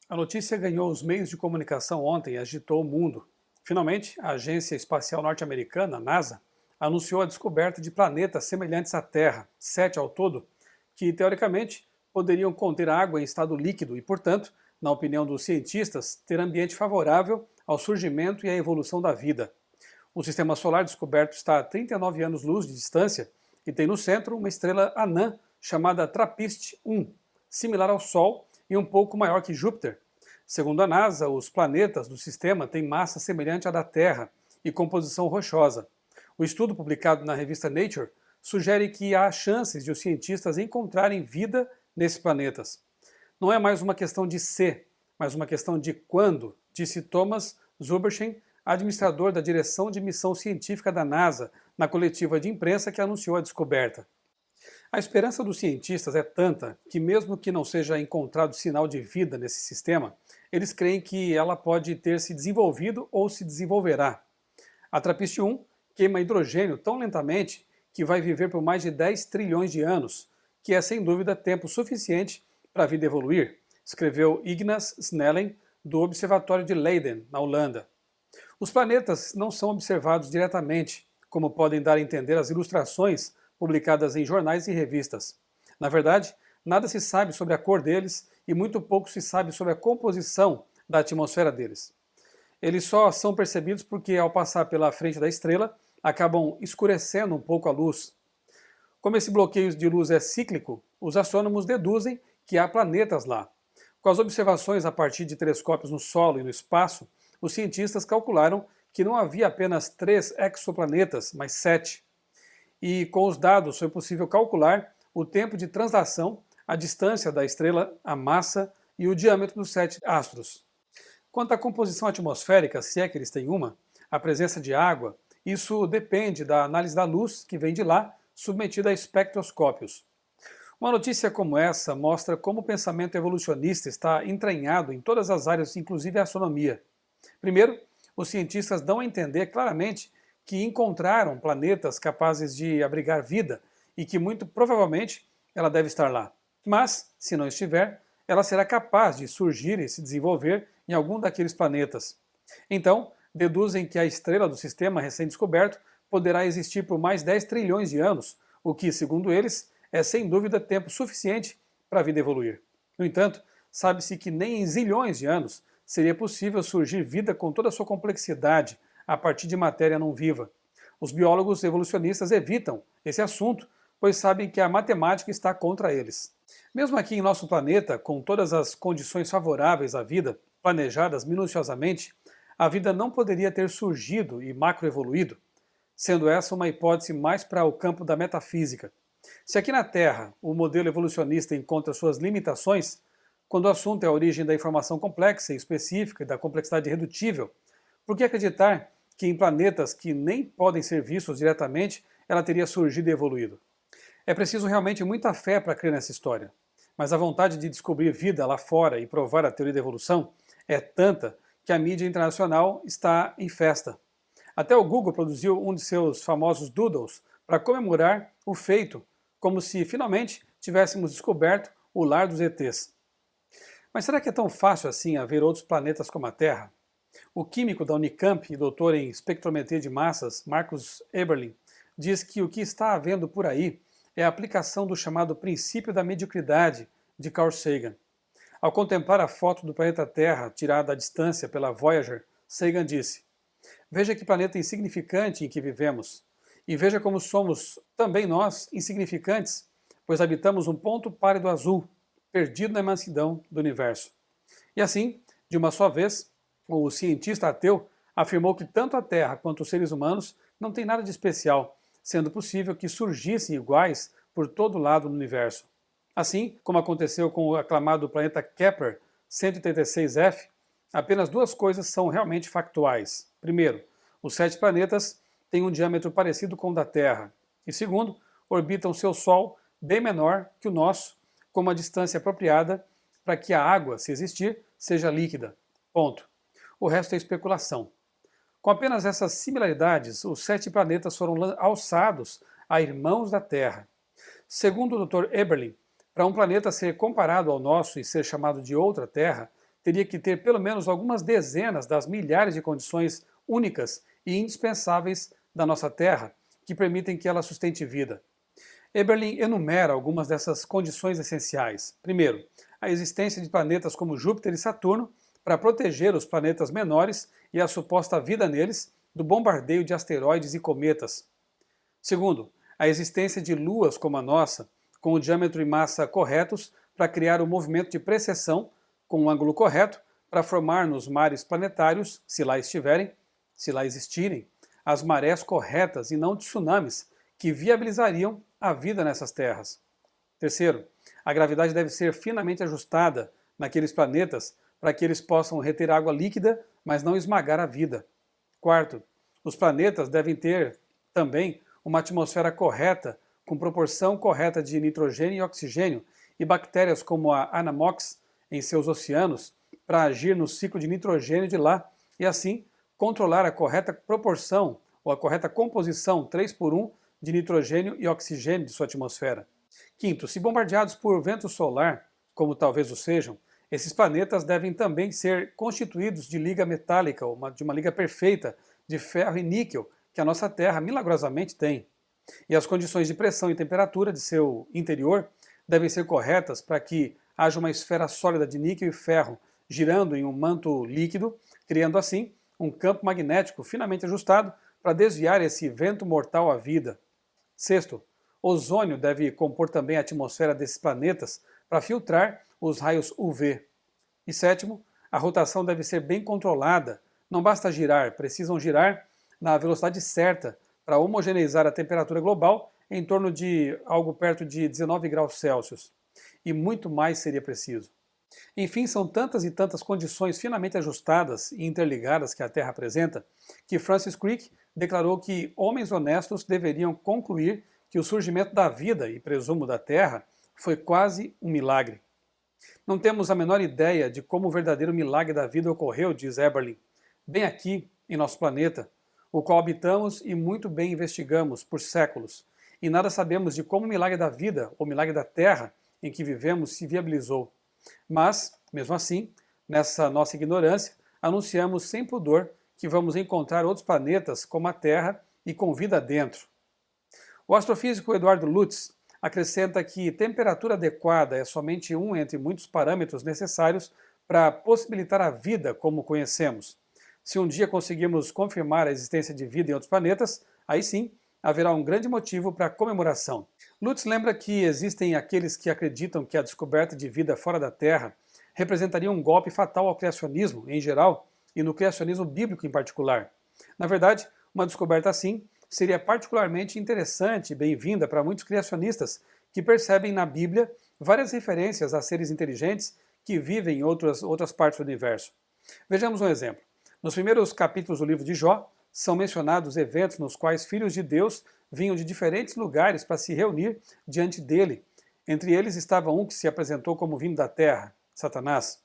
A notícia ganhou os meios de comunicação ontem e agitou o mundo. Finalmente, a Agência Espacial Norte-Americana, NASA, anunciou a descoberta de planetas semelhantes à Terra, 7 ao todo, que teoricamente poderiam conter água em estado líquido e, portanto, na opinião dos cientistas, ter ambiente favorável ao surgimento e à evolução da vida. O sistema solar descoberto está a 39 anos-luz de distância e tem no centro uma estrela anã chamada TRAPPIST-1, similar ao Sol e um pouco maior que Júpiter. Segundo a NASA, os planetas do sistema têm massa semelhante à da Terra e composição rochosa. O estudo publicado na revista Nature sugere que há chances de os cientistas encontrarem vida nesses planetas. Não é mais uma questão de se, mas uma questão de quando, disse Thomas Zurbuchen, administrador da direção de missão científica da NASA, na coletiva de imprensa que anunciou a descoberta. A esperança dos cientistas é tanta que, mesmo que não seja encontrado sinal de vida nesse sistema, eles creem que ela pode ter se desenvolvido ou se desenvolverá. A TRAPPIST-1 queima hidrogênio tão lentamente que vai viver por mais de 10 trilhões de anos, que é sem dúvida tempo suficiente para a vida evoluir, escreveu Ignaz Snellen, do Observatório de Leiden, na Holanda. Os planetas não são observados diretamente, como podem dar a entender as ilustrações publicadas em jornais e revistas. Na verdade, nada se sabe sobre a cor deles e muito pouco se sabe sobre a composição da atmosfera deles. Eles só são percebidos porque, ao passar pela frente da estrela, acabam escurecendo um pouco a luz. Como esse bloqueio de luz é cíclico, os astrônomos deduzem que há planetas lá. Com as observações a partir de telescópios no solo e no espaço, os cientistas calcularam que não havia apenas 3 exoplanetas, mas 7. E com os dados foi possível calcular o tempo de translação, a distância da estrela, a massa e o diâmetro dos 7 astros. Quanto à composição atmosférica, se é que eles têm uma, a presença de água, isso depende da análise da luz que vem de lá, submetida a espectroscópios. Uma notícia como essa mostra como o pensamento evolucionista está entranhado em todas as áreas, inclusive a astronomia. Primeiro, os cientistas dão a entender claramente que encontraram planetas capazes de abrigar vida e que muito provavelmente ela deve estar lá. Mas, se não estiver, ela será capaz de surgir e se desenvolver em algum daqueles planetas. Então, deduzem que a estrela do sistema recém-descoberto poderá existir por mais 10 trilhões de anos, o que, segundo eles, é sem dúvida tempo suficiente para a vida evoluir. No entanto, sabe-se que nem em zilhões de anos seria possível surgir vida com toda a sua complexidade a partir de matéria não viva. Os biólogos evolucionistas evitam esse assunto, pois sabem que a matemática está contra eles. Mesmo aqui em nosso planeta, com todas as condições favoráveis à vida, planejadas minuciosamente, a vida não poderia ter surgido e macroevoluído, sendo essa uma hipótese mais para o campo da metafísica. Se aqui na Terra o modelo evolucionista encontra suas limitações, quando o assunto é a origem da informação complexa e específica e da complexidade irredutível, por que acreditar que em planetas que nem podem ser vistos diretamente ela teria surgido e evoluído? É preciso realmente muita fé para crer nessa história, mas a vontade de descobrir vida lá fora e provar a teoria da evolução é tanta que a mídia internacional está em festa. Até o Google produziu um de seus famosos doodles para comemorar o feito, como se finalmente tivéssemos descoberto o lar dos ETs. Mas será que é tão fácil assim haver outros planetas como a Terra? O químico da Unicamp e doutor em espectrometria de massas, Marcus Eberlin, diz que o que está havendo por aí é a aplicação do chamado princípio da mediocridade de Carl Sagan. Ao contemplar a foto do planeta Terra tirada à distância pela Voyager, Sagan disse: "Veja que planeta insignificante em que vivemos, e veja como somos também nós insignificantes, pois habitamos um ponto pálido azul, perdido na imensidão do universo." E assim, de uma só vez, o cientista ateu afirmou que tanto a Terra quanto os seres humanos não têm nada de especial, sendo possível que surgissem iguais por todo lado no universo. Assim como aconteceu com o aclamado planeta Kepler 186f, apenas duas coisas são realmente factuais. Primeiro, os 7 planetas têm um diâmetro parecido com o da Terra. E segundo, orbitam seu Sol bem menor que o nosso, com uma distância apropriada para que a água, se existir, seja líquida. Ponto. O resto é especulação. Com apenas essas similaridades, os 7 planetas foram alçados a irmãos da Terra. Segundo o Dr. Eberlin, para um planeta ser comparado ao nosso e ser chamado de outra Terra, teria que ter pelo menos algumas dezenas das milhares de condições únicas e indispensáveis da nossa Terra, que permitem que ela sustente vida. Eberlin enumera algumas dessas condições essenciais. Primeiro, a existência de planetas como Júpiter e Saturno para proteger os planetas menores e a suposta vida neles do bombardeio de asteroides e cometas. Segundo, a existência de luas como a nossa, com o diâmetro e massa corretos para criar o movimento de precessão com um ângulo correto para formar nos mares planetários, se lá estiverem, se lá existirem, as marés corretas e não tsunamis que viabilizariam a vida nessas terras. Terceiro, a gravidade deve ser finamente ajustada naqueles planetas para que eles possam reter água líquida, mas não esmagar a vida. Quarto, os planetas devem ter também uma atmosfera correta, com proporção correta de nitrogênio e oxigênio, e bactérias como a Anamox em seus oceanos para agir no ciclo de nitrogênio de lá e assim controlar a correta proporção ou a correta composição 3:1 de nitrogênio e oxigênio de sua atmosfera. Quinto, se bombardeados por vento solar, como talvez o sejam, esses planetas devem também ser constituídos de liga metálica, de uma liga perfeita de ferro e níquel, que a nossa Terra milagrosamente tem. E as condições de pressão e temperatura de seu interior devem ser corretas para que haja uma esfera sólida de níquel e ferro girando em um manto líquido, criando assim um campo magnético finamente ajustado para desviar esse vento mortal à vida. Sexto, ozônio deve compor também a atmosfera desses planetas para filtrar os raios UV. E sétimo, a rotação deve ser bem controlada. Não basta girar, precisam girar na velocidade certa para homogeneizar a temperatura global em torno de algo perto de 19 graus Celsius. E muito mais seria preciso. Enfim, são tantas e tantas condições finamente ajustadas e interligadas que a Terra apresenta, que Francis Crick declarou que homens honestos deveriam concluir que o surgimento da vida, e presumo da Terra, foi quase um milagre. Não temos a menor ideia de como o verdadeiro milagre da vida ocorreu, diz Eberlin, bem aqui, em nosso planeta, o qual habitamos e muito bem investigamos por séculos, e nada sabemos de como o milagre da vida, ou milagre da Terra, em que vivemos, se viabilizou. Mas, mesmo assim, nessa nossa ignorância, anunciamos sem pudor que vamos encontrar outros planetas como a Terra e com vida dentro. O astrofísico Eduardo Lutz acrescenta que temperatura adequada é somente um entre muitos parâmetros necessários para possibilitar a vida como conhecemos. Se um dia conseguirmos confirmar a existência de vida em outros planetas, aí sim haverá um grande motivo para comemoração. Lutz lembra que existem aqueles que acreditam que a descoberta de vida fora da Terra representaria um golpe fatal ao criacionismo em geral e no criacionismo bíblico em particular. Na verdade, uma descoberta assim seria particularmente interessante e bem-vinda para muitos criacionistas que percebem na Bíblia várias referências a seres inteligentes que vivem em outras partes do universo. Vejamos um exemplo. Nos primeiros capítulos do livro de Jó, são mencionados eventos nos quais filhos de Deus vinham de diferentes lugares para se reunir diante dele. Entre eles estava um que se apresentou como vindo da terra, Satanás.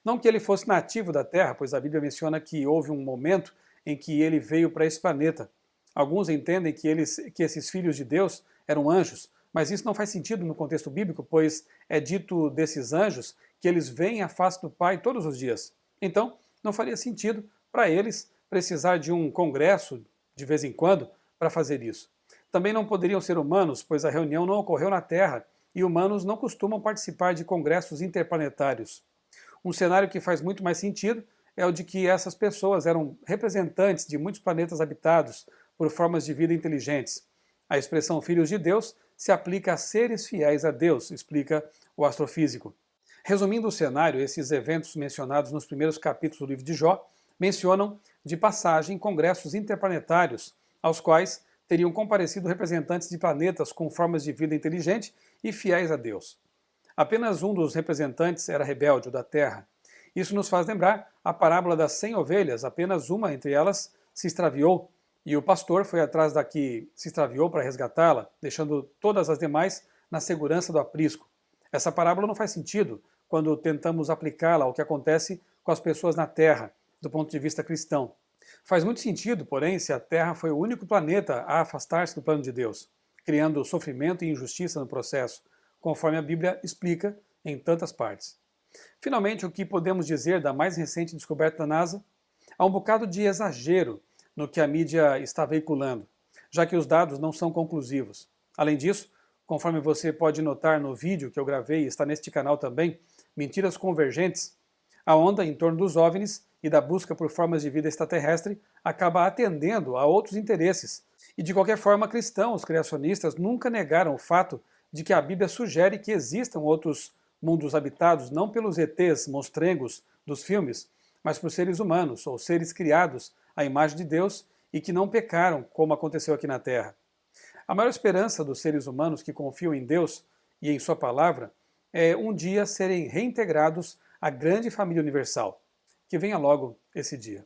Não que ele fosse nativo da terra, pois a Bíblia menciona que houve um momento em que ele veio para esse planeta. Alguns entendem que esses filhos de Deus eram anjos, mas isso não faz sentido no contexto bíblico, pois é dito desses anjos que eles veem a face do Pai todos os dias. Então, não faria sentido para eles precisar de um congresso de vez em quando para fazer isso. Também não poderiam ser humanos, pois a reunião não ocorreu na Terra e humanos não costumam participar de congressos interplanetários. Um cenário que faz muito mais sentido é o de que essas pessoas eram representantes de muitos planetas habitados por formas de vida inteligentes. A expressão filhos de Deus se aplica a seres fiéis a Deus, explica o astrofísico. Resumindo o cenário, esses eventos mencionados nos primeiros capítulos do livro de Jó mencionam de passagem congressos interplanetários, aos quais teriam comparecido representantes de planetas com formas de vida inteligente e fiéis a Deus. Apenas um dos representantes era rebelde, o da Terra. Isso nos faz lembrar a parábola das 100 ovelhas, apenas uma entre elas se extraviou, e o pastor foi atrás da que se extraviou para resgatá-la, deixando todas as demais na segurança do aprisco. Essa parábola não faz sentido quando tentamos aplicá-la ao que acontece com as pessoas na Terra, do ponto de vista cristão. Faz muito sentido, porém, se a Terra foi o único planeta a afastar-se do plano de Deus, criando sofrimento e injustiça no processo, conforme a Bíblia explica em tantas partes. Finalmente, o que podemos dizer da mais recente descoberta da NASA? Há um bocado de exagero no que a mídia está veiculando, já que os dados não são conclusivos. Além disso, conforme você pode notar no vídeo que eu gravei e está neste canal também, Mentiras Convergentes, a onda em torno dos OVNIs e da busca por formas de vida extraterrestre acaba atendendo a outros interesses. E de qualquer forma, cristãos criacionistas nunca negaram o fato de que a Bíblia sugere que existam outros mundos habitados não pelos ETs monstrengos dos filmes, mas por seres humanos ou seres criados à imagem de Deus e que não pecaram, como aconteceu aqui na Terra. A maior esperança dos seres humanos que confiam em Deus e em Sua palavra é um dia serem reintegrados à grande família universal. Que venha logo esse dia.